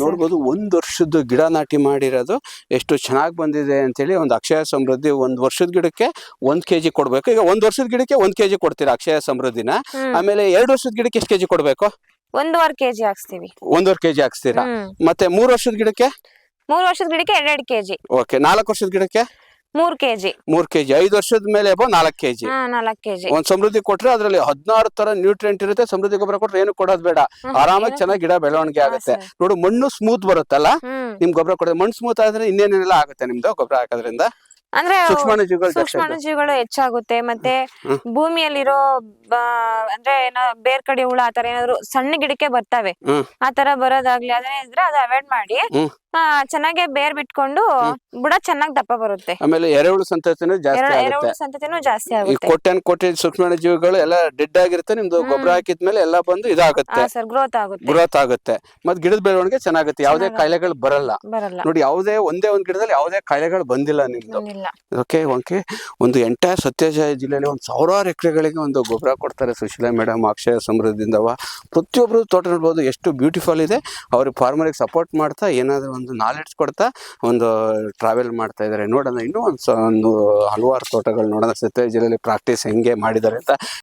ನೋಡ್ಬೋದು 1 ವರ್ಷದ ಗಿಡ ನಾಟಿ ಮಾಡಿರೋದು ಎಷ್ಟು ಚೆನ್ನಾಗಿ ಬಂದಿದೆ ಅಂತೇಳಿ. ಒಂದು ಅಕ್ಷಯ ಸಮೃದ್ಧಿ 1 ವರ್ಷದ ಗಿಡಕ್ಕೆ 1 kg ಕೊಡ್ಬೇಕು. ಈಗ 1 ವರ್ಷದ ಗಿಡಕ್ಕೆ 1 kg ಕೊಡ್ತೀರಾ ಅಕ್ಷಯ ಸಮೃದ್ಧಿನ. ಆಮೇಲೆ 2 ವರ್ಷದ ಗಿಡಕ್ಕೆ ಎಷ್ಟು kg ಕೊಡ್ಬೇಕು? 1.5 kg ಹಾಕ್ಸ್ತೀವಿ. 1.5 kg ಹಾಕ್ಸ್ತೀರಾ. ಮತ್ತೆ 3 ವರ್ಷದ ಗಿಡಕ್ಕೆ? 3 ವರ್ಷದ ಗಿಡಕ್ಕೆ 2 kg. ಓಕೆ. 4 ವರ್ಷದ ಗಿಡಕ್ಕೆ 3 kg. 3 kg. 5 ವರ್ಷದ ಮೇಲೆ 4 kg. 4 kg. ಒಂದ್ ಸಮೃದ್ಧಿ ಕೊಟ್ರೆ ಅದ್ರಲ್ಲಿ 16 ತರ ನ್ಯೂಟ್ರಿಯೆಂಟ್ ಇರುತ್ತೆ. ಸಮೃದ್ಧಿ ಗೊಬ್ಬರ ಕೊಟ್ರೆ ಏನು ಕೊಡೋದ್ ಬೇಡ, ಆರಾಮಾಗಿ ಚೆನ್ನಾಗಿ ಗಿಡ ಬೆಳವಣಿಗೆ ಆಗುತ್ತೆ. ನೋಡು, ಮಣ್ಣು ಸ್ಮೂತ್ ಬರುತ್ತಲ್ಲ ನಿಮ್ ಗೊಬ್ಬರ ಕೊಡೋದು. ಮಣ್ಣು ಸ್ಮೂತ್ ಆದ್ರೆ ಇನ್ನೇನೆಲ್ಲ ಆಗುತ್ತೆ ನಿಮ್ದು ಗೊಬ್ಬರ ಹಾಕೋದ್ರಿಂದ? ಅಂದ್ರೆ ಸೂಕ್ಷ್ಮಾಣುಜೀವಿಗಳು ಹೆಚ್ಚಾಗುತ್ತೆ. ಮತ್ತೆ ಭೂಮಿಯಲ್ಲಿರೋ ಅಂದ್ರೆ ಏನೋ ಬೇರ್ ಕಡೆ ಹುಳ ಆತರ ಏನಾದ್ರು ಸಣ್ಣ ಗಿಡಕ್ಕೆ ಬರ್ತವೆ. ಆತರ ಬರೋದಾಗ್ಲಿ ಅದನ್ನ ಇದ್ರೆ ಅದು ಅವಾಯ್ಡ್ ಮಾಡಿ ಚೆನ್ನಾಗಿ ಬೇರ್ ಬಿಟ್ಕೊಂಡು ಬುಡ ಚೆನ್ನಾಗಿ ದಪ್ಪ ಬರುತ್ತೆ. ಆಮೇಲೆ ಎರೆಹುಳು ಸಂತತಿನೂ ಜಾಸ್ತಿ ಆಗುತ್ತೆ. ಎರೆಹುಳು ಸಂತತಿನೂ ಜಾಸ್ತಿ ಈ ಆಗುತ್ತೆ. ಕೋಟಿ ಸೂಕ್ಷ್ಮಾಣುಜೀವಿಗಳು ಎಲ್ಲ ಡೆಡ್ ಆಗಿರುತ್ತೆ. ನಿಮ್ದು ಗೊಬ್ಬರ ಹಾಕಿದ್ಮೇಲೆ ಎಲ್ಲ ಬಂದು ಇದಾಗುತ್ತೆ, ಗ್ರೋತ್ ಆಗುತ್ತೆ. ಮತ್ತೆ ಗಿಡದ ಬೆಳವಣಿಗೆ ಚೆನ್ನಾಗುತ್ತೆ. ಯಾವುದೇ ಕಾಯಿಲೆಗಳು ಬರಲ್ಲ. ನೋಡಿ, ಒಂದೇ ಒಂದ್ ಗಿಡದಲ್ಲಿ ಯಾವುದೇ ಕಾಯಿಲೆಗಳು ಬಂದಿಲ್ಲ ನಿಮ್ದು. ಓಕೆ. ಒಂದು ಎಂಟೈರ್ ಸತ್ಯಸಾಯಿ ಜಿಲ್ಲೆಯಲ್ಲಿ 1000 ಎಕರೆಗಳಿಗೆ ಒಂದು ಗೊಬ್ಬರ ಕೊಡ್ತಾರೆ ಸುಶೀಲಾ ಮೇಡಮ್ ಅಕ್ಷಯ ಸಮೃದ್ಧಿಯಿಂದವ. ಪ್ರತಿಯೊಬ್ರು ತೋಟ ನೋಡ್ಬೋದು ಎಷ್ಟು ಬ್ಯೂಟಿಫುಲ್ ಇದೆ. ಅವ್ರಿಗೆ ಫಾರ್ಮರಿಗೆ ಸಪೋರ್ಟ್ ಮಾಡ್ತಾ ಏನಾದ್ರು ಒಂದು ನಾಲೆಡ್ಜ್ ಕೊಡ್ತಾ ಒಂದು ಟ್ರಾವೆಲ್ ಮಾಡ್ತಾ ಇದ್ದಾರೆ. ನೋಡೋಣ ಇನ್ನೂ ಒಂದು ಹಲವಾರು ತೋಟಗಳು ನೋಡೋಣ ಸತ್ಯಸಾಯಿ ಜಿಲ್ಲೆಯಲ್ಲಿ ಪ್ರಾಕ್ಟೀಸ್ ಹೆಂಗೆ ಮಾಡಿದ್ದಾರೆ ಅಂತ.